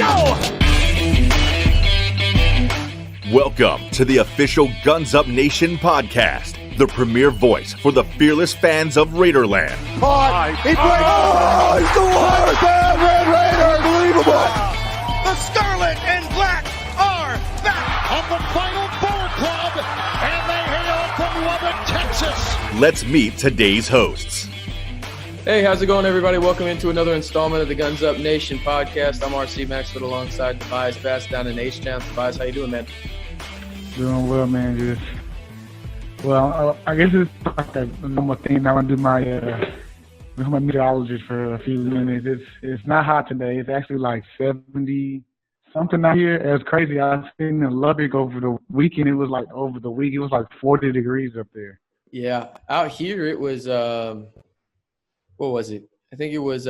go! Welcome to the official Guns Up Nation podcast, the premier voice for the fearless fans of Raiderland. He's the one! Red Raider! Unbelievable! The Scarlet and Black are back at the Final Four Club, and they hail from Lubbock, Texas. Let's meet today's hosts. Hey, how's it going, everybody? Welcome into another installment of the Guns Up Nation podcast. I'm RC Maxfield alongside Tobias Bass down in H-Town. Tobias, how you doing, man? Doing well, man. I guess it's like a normal thing. I want to do my meteorologist for a few minutes. It's not hot today. It's actually like 70 something out here. It's crazy. I was sitting in Lubbock over the weekend. It was like 40 degrees up there. Yeah, out here it was what was it? I think it was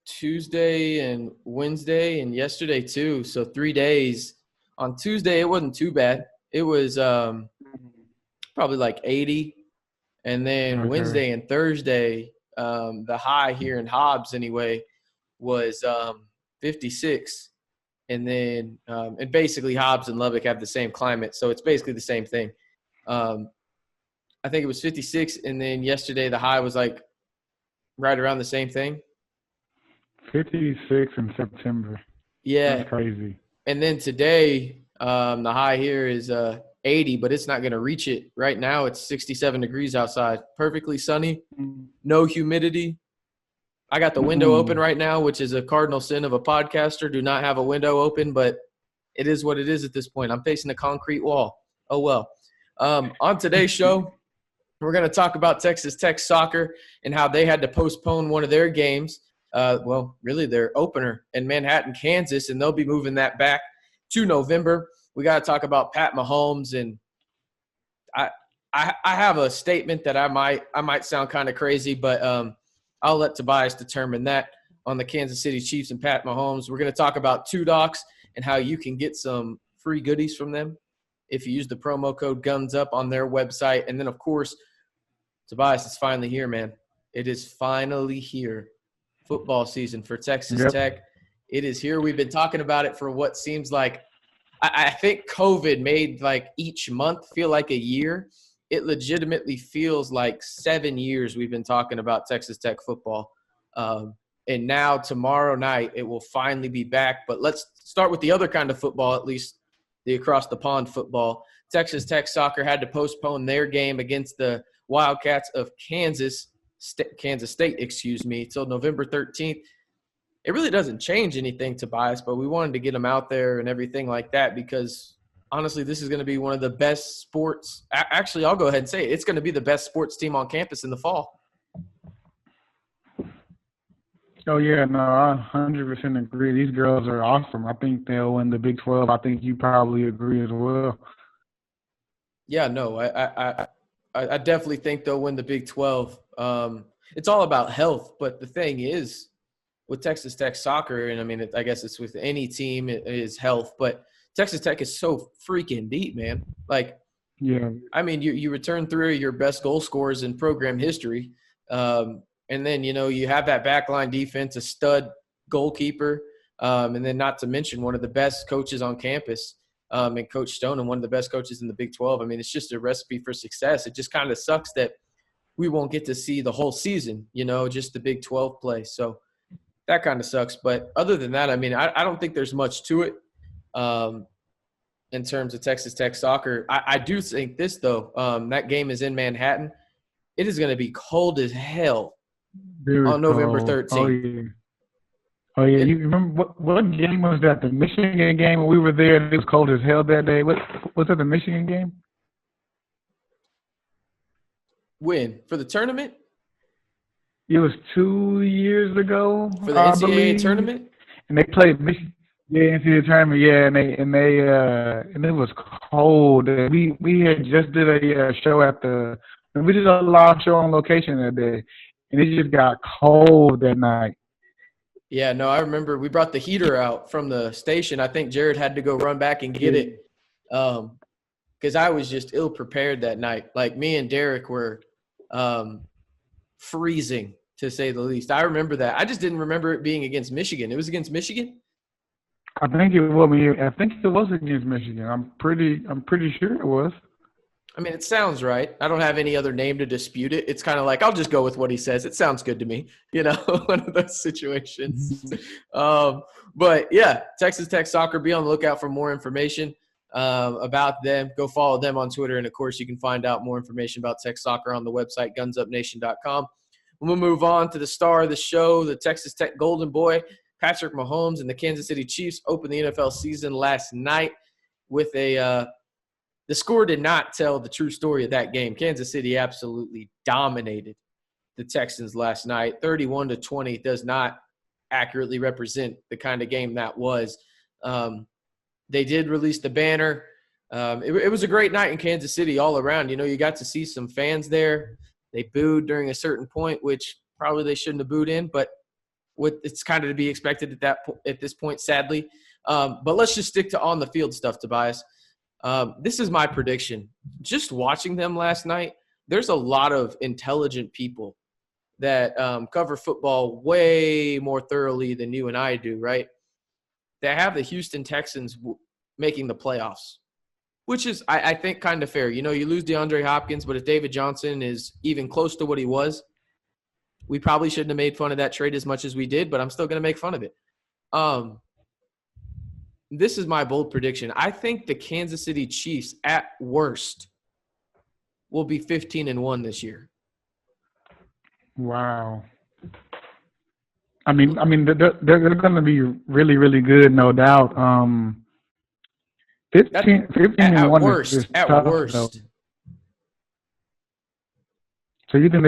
Tuesday and Wednesday and yesterday too. So 3 days. On Tuesday, it wasn't too bad. It was probably like 80. And then Wednesday and Thursday, the high here in Hobbs anyway was 56. And then and basically Hobbs and Lubbock have the same climate. So it's basically the same thing. I think it was 56. And then yesterday the high was like right around the same thing. 56 in September. Yeah. That's crazy. And then today, the high here is 80, but it's not going to reach it. Right now, it's 67 degrees outside. Perfectly sunny, no humidity. I got the window open right now, which is a cardinal sin of a podcaster. Do not have a window open, but it is what it is at this point. I'm facing a concrete wall. Oh, well. On today's show, we're going to talk about Texas Tech soccer and how they had to postpone one of their games. Really their opener in Manhattan, Kansas, and they'll be moving that back to November. We got to talk about Pat Mahomes, and I have a statement that I might sound kind of crazy, but I'll let Tobias determine that on the Kansas City Chiefs and Pat Mahomes. We're going to talk about Two Docs and how you can get some free goodies from them if you use the promo code GUNSUP on their website. And then, of course, Tobias, it's finally here, man. It is finally here. Football season for Texas Tech. It is here. We've been talking about it for what seems like I think COVID made like each month feel like a year. It legitimately feels like 7 years we've been talking about Texas Tech football. And now tomorrow night it will finally be back. But let's start with the other kind of football, at least the across the pond football. Texas Tech soccer had to postpone their game against the Wildcats of Kansas State, till November 13th. It really doesn't change anything, Tobias, but we wanted to get them out there and everything like that because, honestly, this is going to be one of the best sports – actually, I'll go ahead and say it. It's going to be the best sports team on campus in the fall. Oh, yeah, no, I 100% agree. These girls are awesome. I think they'll win the Big 12. I think you probably agree as well. Yeah, no, I definitely think they'll win the Big 12. It's all about health, but the thing is, with Texas Tech soccer, and I mean, I guess it's with any team, it is health, but Texas Tech is so freaking deep, man. Like, yeah, I mean, you return three of your best goal scorers in program history, and then, you have that backline defense, a stud goalkeeper, and then not to mention one of the best coaches on campus, and Coach Stone, and one of the best coaches in the Big 12. I mean, it's just a recipe for success. It just kind of sucks that we won't get to see the whole season, just the Big 12 play. So that kind of sucks. But other than that, I mean, I don't think there's much to it in terms of Texas Tech soccer. I do think this, though. That game is in Manhattan. It is going to be cold as hell on November 13th. Oh, yeah. You remember what game was that? The Michigan game when we were there and it was cold as hell that day? Was that the Michigan game? When? For the tournament? It was 2 years ago. For the NCAA tournament? And they played Michigan. Yeah, NCAA tournament. Yeah, and it was cold. We had just did a show we did a live show on location that day, and it just got cold that night. Yeah, no, I remember we brought the heater out from the station. I think Jared had to go run back and get it because I was just ill-prepared that night. Like, me and Derek were freezing, to say the least. I remember that. I just didn't remember it being against Michigan. It was against Michigan? I think it was. I think it was against Michigan. I'm pretty sure it was. I mean, it sounds right. I don't have any other name to dispute it. It's kind of like I'll just go with what he says. It sounds good to me, one of those situations. But yeah, Texas Tech Soccer. Be on the lookout for more information about them. Go follow them on Twitter, and of course, you can find out more information about Tech Soccer on the website gunsupnation.com. We'll move on to the star of the show, the Texas Tech Golden Boy, Patrick Mahomes, and the Kansas City Chiefs opened the NFL season last night with the score did not tell the true story of that game. Kansas City absolutely dominated the Texans last night. 31-20 does not accurately represent the kind of game that was. They did release the banner. It was a great night in Kansas City all around. You got to see some fans there. They booed during a certain point, which probably they shouldn't have booed in, but it's kind of to be expected at this point, sadly. But let's just stick to on-the-field stuff, Tobias. This is my prediction. Just watching them last night, there's a lot of intelligent people that cover football way more thoroughly than you and I do, right? They have the Houston Texans making the playoffs, which is, I think, kind of fair. You lose DeAndre Hopkins, but if David Johnson is even close to what he was, we probably shouldn't have made fun of that trade as much as we did, but I'm still going to make fun of it. This is my bold prediction. I think the Kansas City Chiefs, at worst, will be 15-1 this year. Wow. I mean, they're going to be really, really good, no doubt. 15-1 at worst. Is at tough, worst. Though. So you think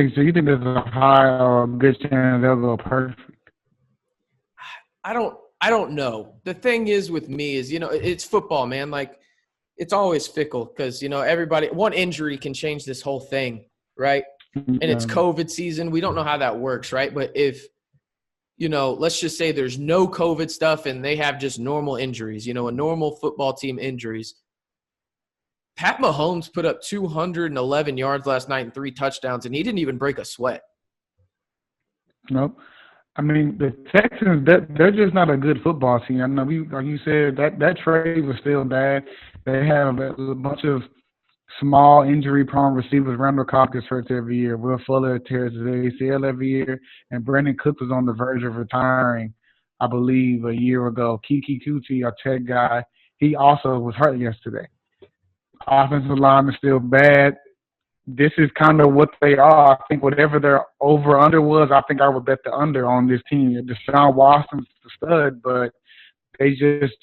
there's a high or a good chance they'll go perfect? I don't know. The thing is with me is, it's football, man. Like, it's always fickle because, everybody – one injury can change this whole thing, right? And it's COVID season. We don't know how that works, right? But if, let's just say there's no COVID stuff and they have just normal injuries, a normal football team injuries. Pat Mahomes put up 211 yards last night and 3 touchdowns, and he didn't even break a sweat. Nope. I mean, the Texans, they're just not a good football team. I know, like you said, that trade was still bad. They have a bunch of small injury-prone receivers. Randall Cobb gets hurt every year. Will Fuller tears his ACL every year. And Brandon Cook was on the verge of retiring, I believe, a year ago. Kiki Kuti, our Tech guy, he also was hurt yesterday. Offensive line is still bad. This is kind of what they are. I think whatever their over-under was, I think I would bet the under on this team. Deshaun Watson's the stud, but they just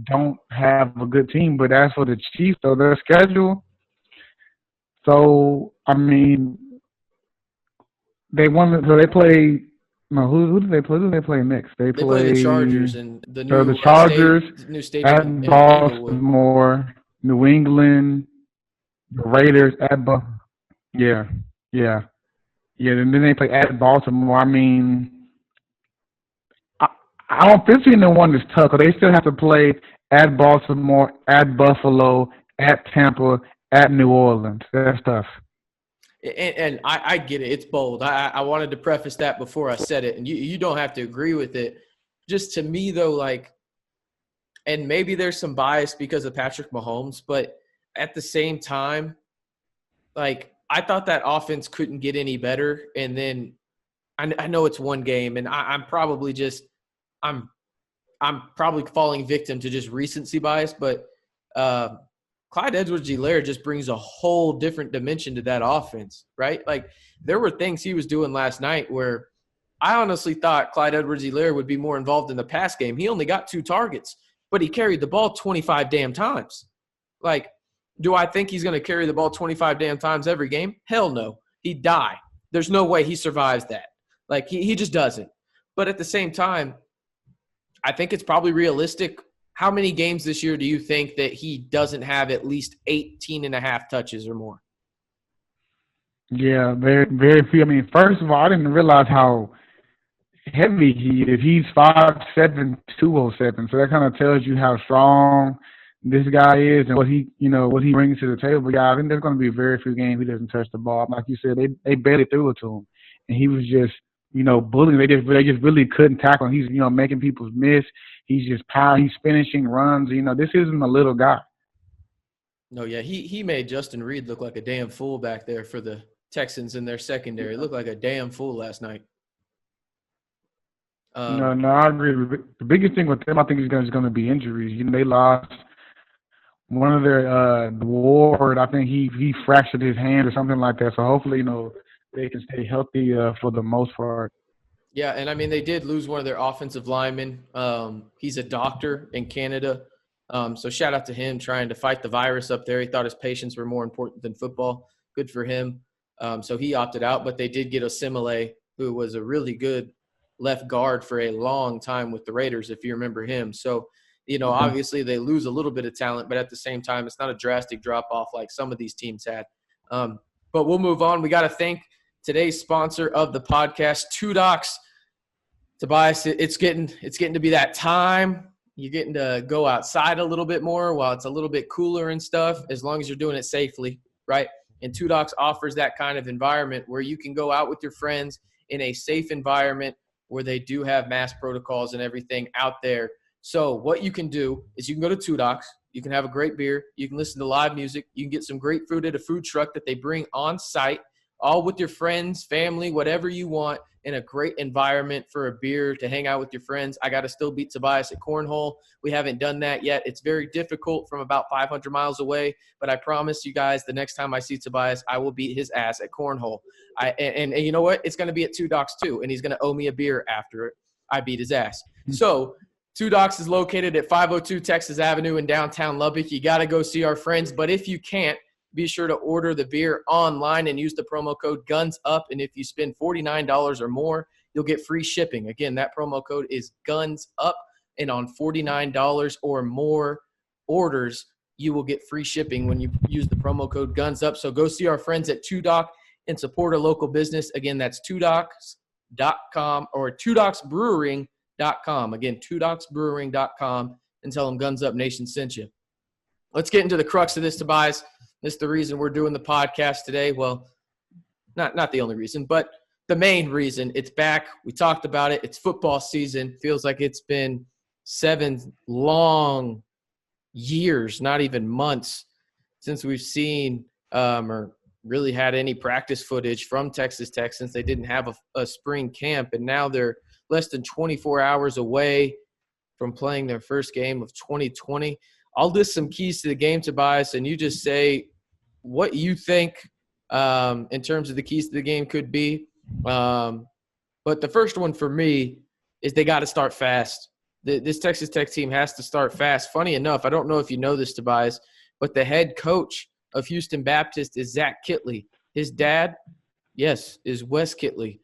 don't have a good team. But as for the Chiefs, though, their schedule, so, I mean, they play – no, who do they play? Who do they play next? They play the Chargers and the new stadium at Baltimore, New England, the Raiders at Yeah. And then they play at Baltimore. I mean, I don't 15-1 is tough, but they still have to play at Baltimore, at Buffalo, at Tampa, at New Orleans. That's tough. And I get it. It's bold. I wanted to preface that before I said it, and you don't have to agree with it. Just to me, though, like, and maybe there's some bias because of Patrick Mahomes, but at the same time, like, I thought that offense couldn't get any better. And then I know it's one game, and I'm probably falling victim to just recency bias, but Clyde Edwards-Helaire just brings a whole different dimension to that offense, right? Like, there were things he was doing last night where I honestly thought Clyde Edwards-Helaire would be more involved in the pass game. He only got 2 targets, but he carried the ball 25 damn times. Like, do I think he's going to carry the ball 25 damn times every game? Hell no. He'd die. There's no way he survives that. Like, he just doesn't. But at the same time, I think it's probably realistic. How many games this year do you think that he doesn't have at least 18.5 touches or more? Yeah, very, very few. I mean, first of all, I didn't realize how heavy he is. He's 5'7", 207. So that kind of tells you how strong this guy is and what he brings to the table. But yeah, I think there's going to be very few games he doesn't touch the ball. Like you said, they barely threw it to him, and he was just bullying. They just really couldn't tackle him. He's, making people miss. He's just he's finishing runs. This isn't a little guy. No, yeah, he made Justin Reed look like a damn fool back there for the Texans in their secondary. Looked like a damn fool last night. No, I agree. The biggest thing with them, I think, is going to be injuries. They lost one of their Ward. I think he fractured his hand or something like that. So hopefully, they can stay healthy for the most part. Yeah, and I mean, they did lose one of their offensive linemen. He's a doctor in Canada. So shout out to him trying to fight the virus up there. He thought his patients were more important than football. Good for him. So he opted out, but they did get Osimile, who was a really good left guard for a long time with the Raiders, if you remember him. So, obviously they lose a little bit of talent, but at the same time, it's not a drastic drop-off like some of these teams had. But we'll move on. We got to thank today's sponsor of the podcast, Two Docs. Tobias, it's getting to be that time. You're getting to go outside a little bit more while it's a little bit cooler and stuff, as long as you're doing it safely, right? And Two Docs offers that kind of environment where you can go out with your friends in a safe environment where they do have mask protocols and everything out there. So what you can do is you can go to Two Docs. You can have a great beer. You can listen to live music. You can get some great food at a food truck that they bring on site, all with your friends, family, whatever you want, in a great environment for a beer to hang out with your friends. I got to still beat Tobias at cornhole. We haven't done that yet. It's very difficult from about 500 miles away, but I promise you guys the next time I see Tobias, I will beat his ass at cornhole. And you know what? It's going to be at Two Docs too, and he's going to owe me a beer after I beat his ass. So Two Docs is located at 502 Texas Avenue in downtown Lubbock. You got to go see our friends, but if you can't, be sure to order the beer online and use the promo code GUNSUP. And if you spend $49 or more, you'll get free shipping. Again, that promo code is GUNSUP. And on $49 or more orders, you will get free shipping when you use the promo code GUNSUP. So go see our friends at Two Doc and support a local business. Again, that's twodocs.com or twodocsbrewing.com. Again, twodocsbrewing.com, and tell them Guns Up Nation sent you. Let's get into the crux of this, Tobias. This is the reason we're doing the podcast today. Well, not the only reason, but the main reason. It's back. We talked about it. It's football season. Feels like it's been 7 long years, not even months, since we've seen or really had any practice footage from Texas Texans. They didn't have a spring camp, and now they're less than 24 hours away from playing their first game of 2020. I'll list some keys to the game, Tobias, and you just say what you think in terms of the keys to the game could be. But the first one for me is they got to start fast. This Texas Tech team has to start fast. Funny enough, I don't know if you know this, Tobias, but the head coach of Houston Baptist is Zach Kittley. His dad, yes, is Wes Kittley,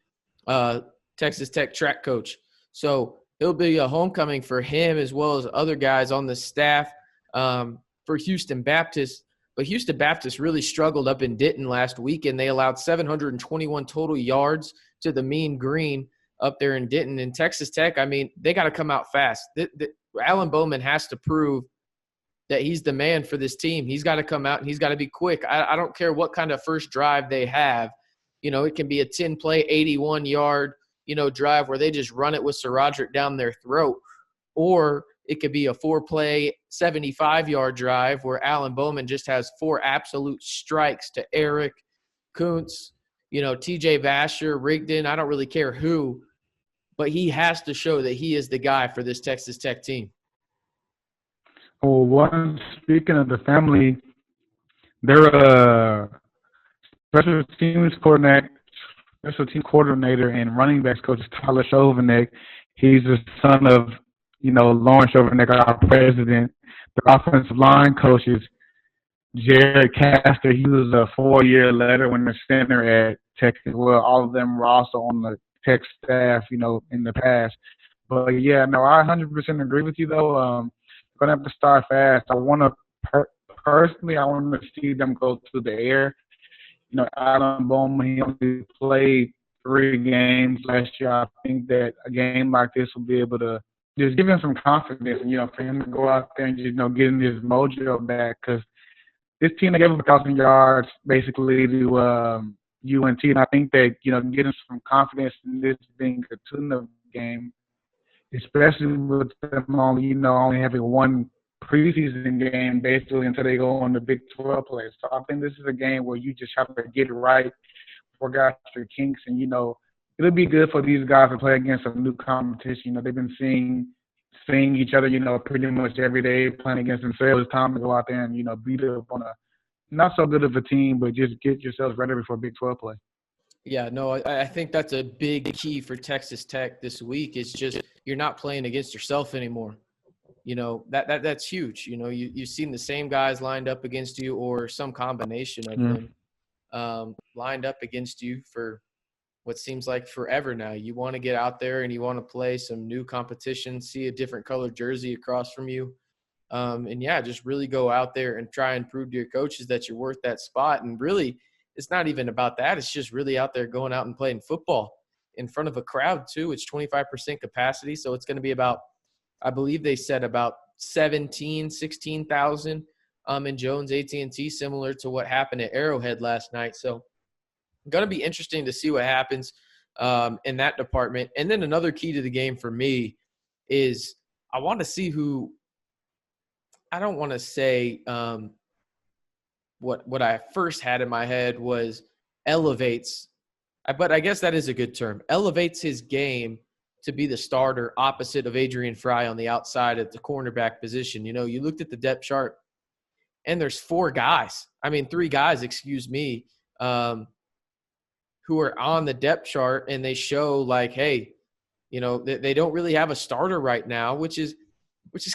Texas Tech track coach. So it'll be a homecoming for him as well as other guys on the staff for Houston Baptist. But Houston Baptist really struggled up in Denton last week, and they allowed 721 total yards to the Mean Green up there in Denton. And Texas Tech, I mean, they got to come out fast. Alan Bowman has to prove that he's the man for this team. He's got to come out, and he's got to be quick. I don't care what kind of first drive they have. It can be a 10-play, 81-yard, drive where they just run it with Sir Roderick down their throat. Or it could be a 4-play, 75-yard drive where Alan Bowman just has 4 absolute strikes to Eric, Kuntz, TJ Vasher, Rigdon. I don't really care who, but he has to show that he is the guy for this Texas Tech team. Well, speaking of the family, their special team coordinator and running backs coach is Tyler Chauvenet. He's the son of Lawrence Chauvenet, our president. The offensive line coach is Jared Castor. He was a 4-year letter center at Tech as well. All of them were also on the Tech staff, in the past. But, yeah, no, I 100% agree with you, though. Going to have to start fast. I want to personally, I want to see them go through the air. Alan Bowman, he only played 3 games last year. I think that a game like this will be able to just give him some confidence, for him to go out there and just, getting his mojo back. Because this team, they gave him 1,000 yards basically to UNT. And I think that, getting some confidence in this being a tune-up game, especially with them only having one preseason game basically until they go on the Big 12 play. So I think this is a game where you just have to get it right before guys are kinks. And, it'll be good for these guys to play against some new competition. They've been seeing each other, pretty much every day, playing against themselves. It's time to go out there and, beat up on a not so good of a team, but just get yourselves ready for Big 12 play. Yeah, no, I think that's a big key for Texas Tech this week is just you're not playing against yourself anymore. That's huge. You've seen the same guys lined up against you or some combination of them lined up against you for what seems like forever now. You want to get out there and you want to play some new competition, see a different colored jersey across from you. Just really go out there and try and prove to your coaches that you're worth that spot. And really, it's not even about that. It's just really out there going out and playing football in front of a crowd too. It's 25% capacity. So it's going to be about, I believe they said about 16,000 in Jones AT&T, similar to what happened at Arrowhead last night. So going to be interesting to see what happens in that department. And then another key to the game for me is I want to see who – I don't want to say what I first had in my head was elevates – but I guess that is a good term. Elevates his game to be the starter opposite of Adrian Fry on the outside at the cornerback position. You looked at the depth chart, and there's three guys, who are on the depth chart, and they show like, hey, they don't really have a starter right now, which is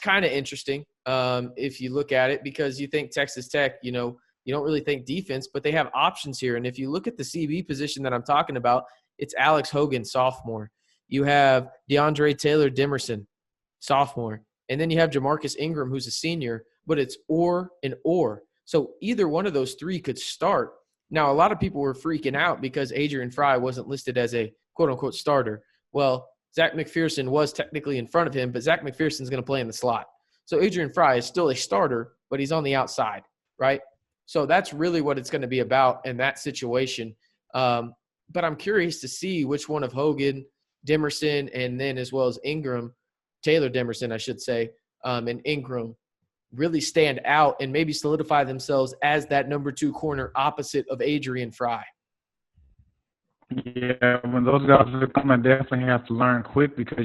kind of interesting if you look at it, because you think Texas Tech, you don't really think defense, but they have options here. And if you look at the CB position that I'm talking about, it's Alex Hogan, sophomore. You have DeAndre Taylor Dimerson, sophomore. And then you have Jamarcus Ingram, who's a senior, but it's or and or. So either one of those three could start. Now, a lot of people were freaking out because Adrian Fry wasn't listed as a quote-unquote starter. Well, Zach McPherson was technically in front of him, but Zach McPherson's going to play in the slot. So Adrian Fry is still a starter, but he's on the outside, right? So that's really what it's going to be about in that situation. But I'm curious to see which one of Hogan, Dimerson, and then as well as Ingram, Taylor Dimerson, I should say, and Ingram really stand out and maybe solidify themselves as that number 2 corner opposite of Adrian Fry. Yeah, when those guys are coming, definitely have to learn quick because,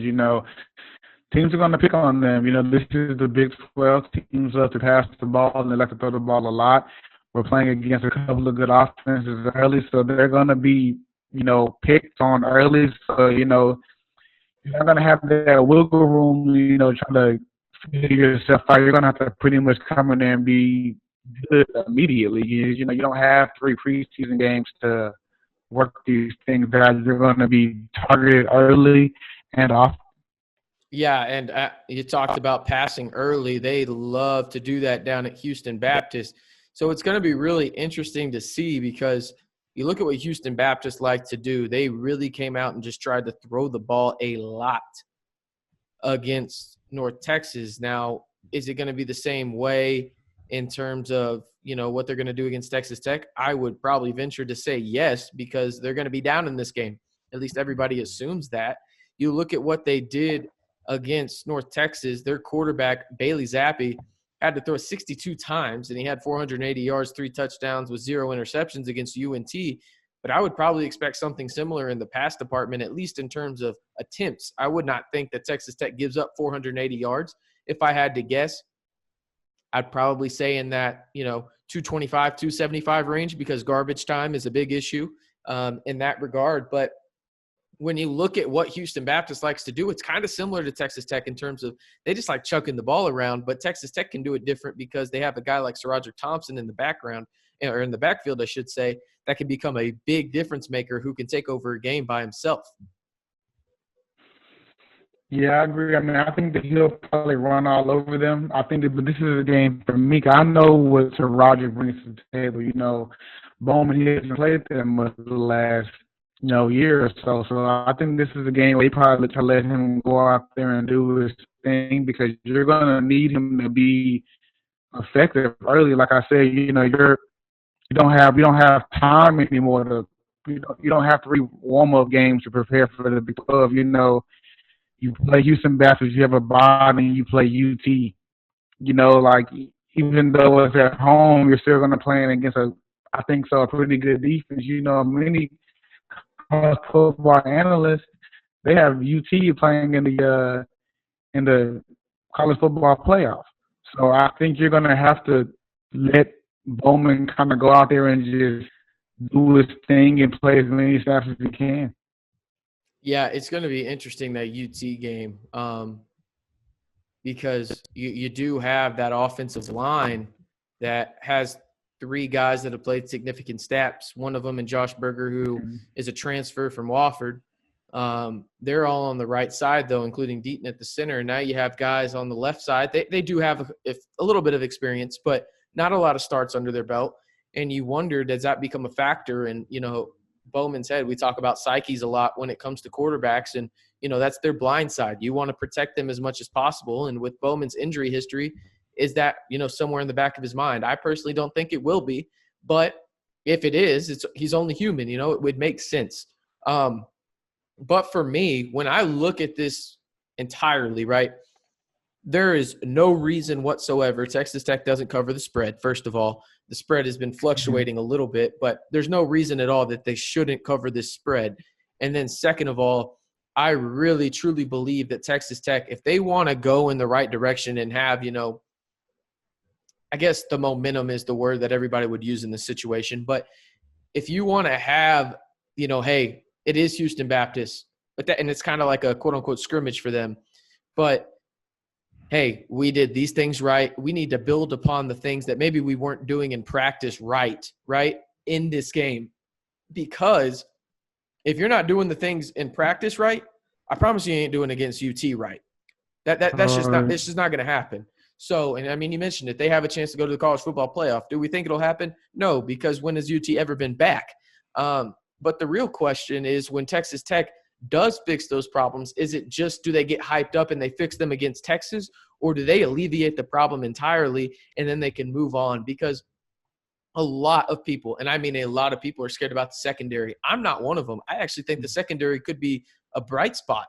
teams are going to pick on them. This is the Big 12. Teams love to pass the ball and they like to throw the ball a lot. We're playing against a couple of good offenses early, so they're going to be, picked on early. So, you're not going to have that wiggle room, trying to figure yourself out. You're going to have to pretty much come in there and be good immediately. You don't have 3 preseason games to work these things out. You're going to be targeted early and often. Yeah, and you talked about passing early. They love to do that down at Houston Baptist. So it's going to be really interesting to see because you look at what Houston Baptist like to do. They really came out and just tried to throw the ball a lot against North Texas. Now, is it going to be the same way in terms of, what they're going to do against Texas Tech? I would probably venture to say yes, because they're going to be down in this game. At least everybody assumes that. You look at what they did against North Texas, their quarterback, Bailey Zappi, had to throw 62 times, and he had 480 yards, 3 touchdowns with 0 interceptions against UNT. But I would probably expect something similar in the pass department, at least in terms of attempts. I would not think that Texas Tech gives up 480 yards. If I had to guess, I'd probably say in that, 225, 275 range, because garbage time is a big issue in that regard. But when you look at what Houston Baptist likes to do, it's kind of similar to Texas Tech in terms of they just like chucking the ball around, but Texas Tech can do it different because they have a guy like SaRodrick Thompson in the background, or in the backfield, I should say, that can become a big difference maker who can take over a game by himself. Yeah, I agree. I think that he'll probably run all over them. I think but this is a game for me. I know what SaRodrick brings to the table. Bowman, he hasn't played that much the last year or so. So I think this is a game where they probably try to let him go out there and do his thing because you're going to need him to be effective early. Like I said, you don't have time anymore to you don't have to read warm-up games to prepare for the Big 12. You play Houston Baptist, you have a bye, and you play UT. Like even though it's at home, you're still going to play against I think so, a pretty good defense. Many college football analysts, they have UT playing in the college football playoff. So I think you're going to have to let Bowman kind of go out there and just do his thing and play as many snaps as he can. Yeah, it's going to be interesting, that UT game, because you do have that offensive line that has three guys that have played significant snaps. One of them in Josh Berger, who is a transfer from Wofford. They're all on the right side, though, including Deaton at the center. Now you have guys on the left side. They do have a little bit of experience, but not a lot of starts under their belt. And you wonder, does that become a factor? And, Bowman's head, we talk about psyches a lot when it comes to quarterbacks, and, that's their blind side. You want to protect them as much as possible. And with Bowman's injury history, is that, somewhere in the back of his mind? I personally don't think it will be, but if it is, he's only human, it would make sense. But for me, when I look at this entirely, right, there is no reason whatsoever Texas Tech doesn't cover the spread. First of all, the spread has been fluctuating a little bit, but there's no reason at all that they shouldn't cover this spread. And then second of all, I really, truly believe that Texas Tech, if they want to go in the right direction and have, I guess the momentum is the word that everybody would use in this situation. But if you want to have, hey, it is Houston Baptist, and it's kind of like a quote-unquote scrimmage for them. But, hey, we did these things right. We need to build upon the things that maybe we weren't doing in practice right, in this game. Because if you're not doing the things in practice right, I promise you ain't doing against UT right. That's just not – it's just not going to happen. So, and I mean, you mentioned it. They have a chance to go to the college football playoff. Do we think it'll happen? No, because when has UT ever been back? But the real question is, when Texas Tech does fix those problems, is it just, do they get hyped up and they fix them against Texas, or do they alleviate the problem entirely and then they can move on? Because a lot of people, and I mean a lot of people, are scared about the secondary. I'm not one of them. I actually think the secondary could be a bright spot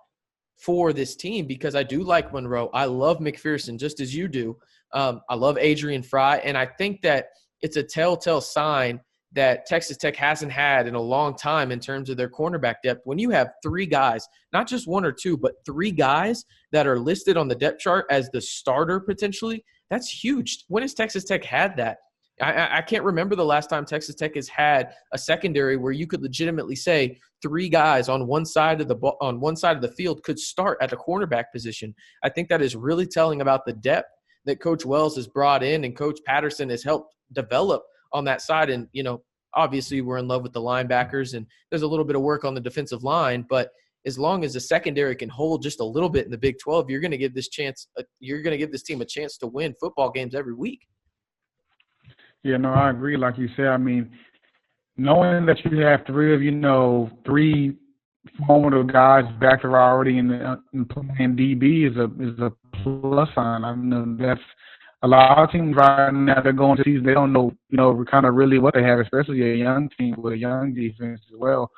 for this team, because I do like Monroe. I love McPherson just as you do. I love Adrian Fry, and I think that it's a telltale sign that Texas Tech hasn't had in a long time in terms of their cornerback depth. When you have three guys, not just one or two, but three guys that are listed on the depth chart as the starter potentially, that's huge. When has Texas Tech had that? I can't remember the last time Texas Tech has had a secondary where you could legitimately say three guys on one side of the field could start at the cornerback position. I think that is really telling about the depth that Coach Wells has brought in and Coach Patterson has helped develop on that side. And, obviously we're in love with the linebackers and there's a little bit of work on the defensive line, but as long as the secondary can hold just a little bit in the Big 12, you're going to give this team a chance to win football games every week. Yeah, no, I agree. Like you said, I mean, knowing that you have three formative guys back there already in playing DB is a plus sign. I mean, that's a lot of teams right now, they're going to season, they don't know, kind of really what they have, especially a young team with a young defense as well.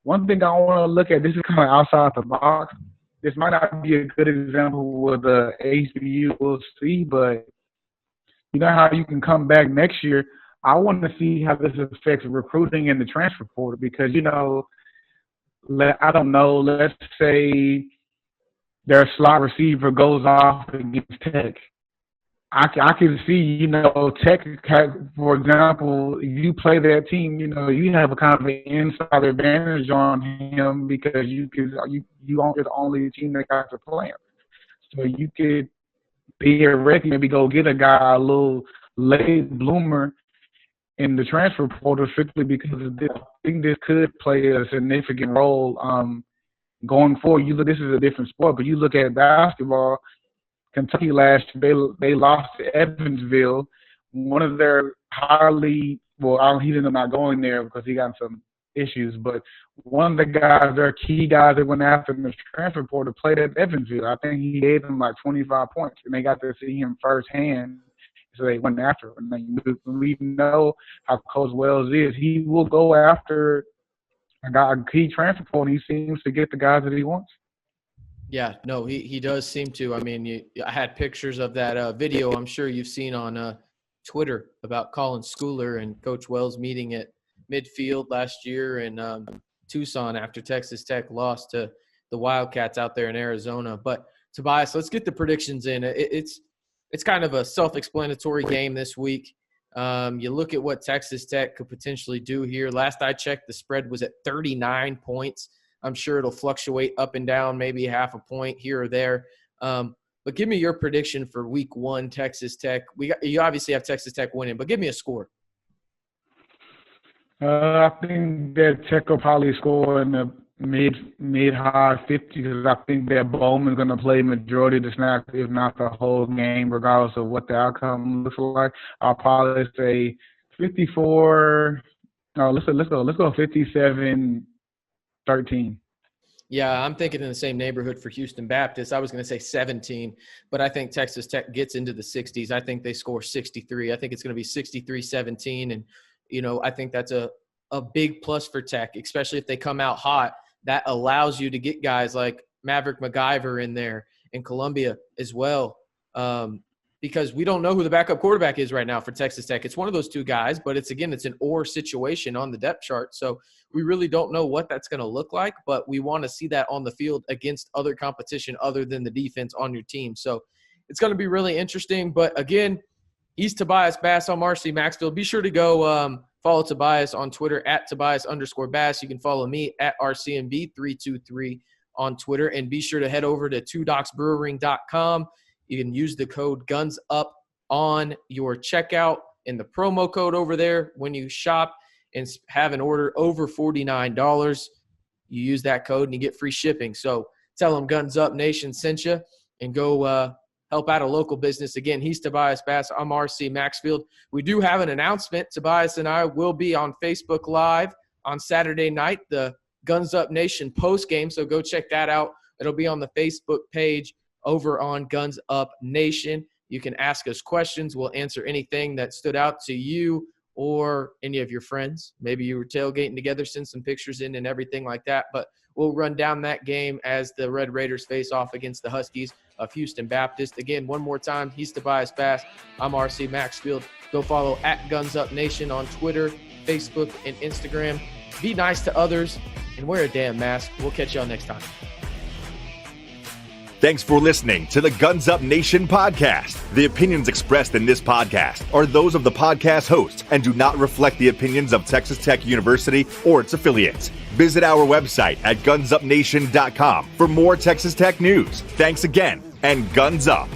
One thing I want to look at, this is kind of outside the box. This might not be a good example with the HBU, we'll see, but you know how you can come back next year. I want to see how this affects recruiting in the transfer portal because, I don't know, let's say their slot receiver goes off against Tech. I can see, Tech, for example, you play that team, you have a kind of an inside advantage on him because you are the only team that got to play him. So you could theoretically maybe go get a guy, a little late bloomer in the transfer portal strictly because of this. I think this could play a significant role going forward. This is a different sport, but you look at basketball. Kentucky last year, they lost to Evansville. One of their he ended up not going there because he got some issues. But one of the guys, their key guys that went after him in the transfer portal played at Evansville. I think he gave them like 25 points, and they got to see him firsthand. So they went after him. And we know how Coach Wells is. He will go after a key transfer portal. He seems to get the guys that he wants. Yeah, no, he does seem to. I mean, I had pictures of that video I'm sure you've seen on Twitter about Colin Schooler and Coach Wells meeting at midfield last year in Tucson after Texas Tech lost to the Wildcats out there in Arizona. But, Tobias, let's get the predictions in. It's kind of a self-explanatory game this week. You look at what Texas Tech could potentially do here. Last I checked, the spread was at 39 points. I'm sure it'll fluctuate up and down, maybe half a point here or there. But give me your prediction for week 1, Texas Tech. You obviously have Texas Tech winning, but give me a score. I think that Tech will probably score in the mid-high 50s because I think that Bowman's going to play majority of the snaps, if not the whole game, regardless of what the outcome looks like. I'll probably say 54. No, let's go 57-13. Yeah, I'm thinking in the same neighborhood for Houston Baptist. I was going to say 17, but I think Texas Tech gets into the 60s. I think they score 63. I think it's going to be 63-17, and I think that's a big plus for Tech, especially if they come out hot. That allows you to get guys like Maverick McIver in there and Columbia as well, because we don't know who the backup quarterback is right now for Texas Tech. It's one of those two guys, but it's an or situation on the depth chart. So we really don't know what that's going to look like, but we want to see that on the field against other competition other than the defense on your team. So it's going to be really interesting. But again, he's Tobias Bass. I'm RC Maxfield. Be sure to go follow Tobias on Twitter at Tobias_Bass. You can follow me at RCMB323 on Twitter. And be sure to head over to twodocsbrewing.com. You can use the code GUNSUP on your checkout and the promo code over there when you shop and have an order over $49. You use that code and you get free shipping. So tell them Guns Up Nation sent you and go help out a local business. Again, he's Tobias Bass. I'm RC Maxfield. We do have an announcement. Tobias and I will be on Facebook Live on Saturday night, the Guns Up Nation post game. So go check that out. It'll be on the Facebook page over on Guns Up Nation. You can ask us questions. We'll answer anything that stood out to you or any of your friends. Maybe you were tailgating together, send some pictures in and everything like that. But we'll run down that game as the Red Raiders face off against the Huskies of Houston Baptist. Again, one more time, he's Tobias Bass. I'm RC Maxfield. Go follow at Guns Up Nation on Twitter, Facebook, and Instagram. Be nice to others and wear a damn mask. We'll catch y'all next time. Thanks for listening to the Guns Up Nation podcast. The opinions expressed in this podcast are those of the podcast host and do not reflect the opinions of Texas Tech University or its affiliates. Visit our website at gunsupnation.com for more Texas Tech news. Thanks again, and Guns Up.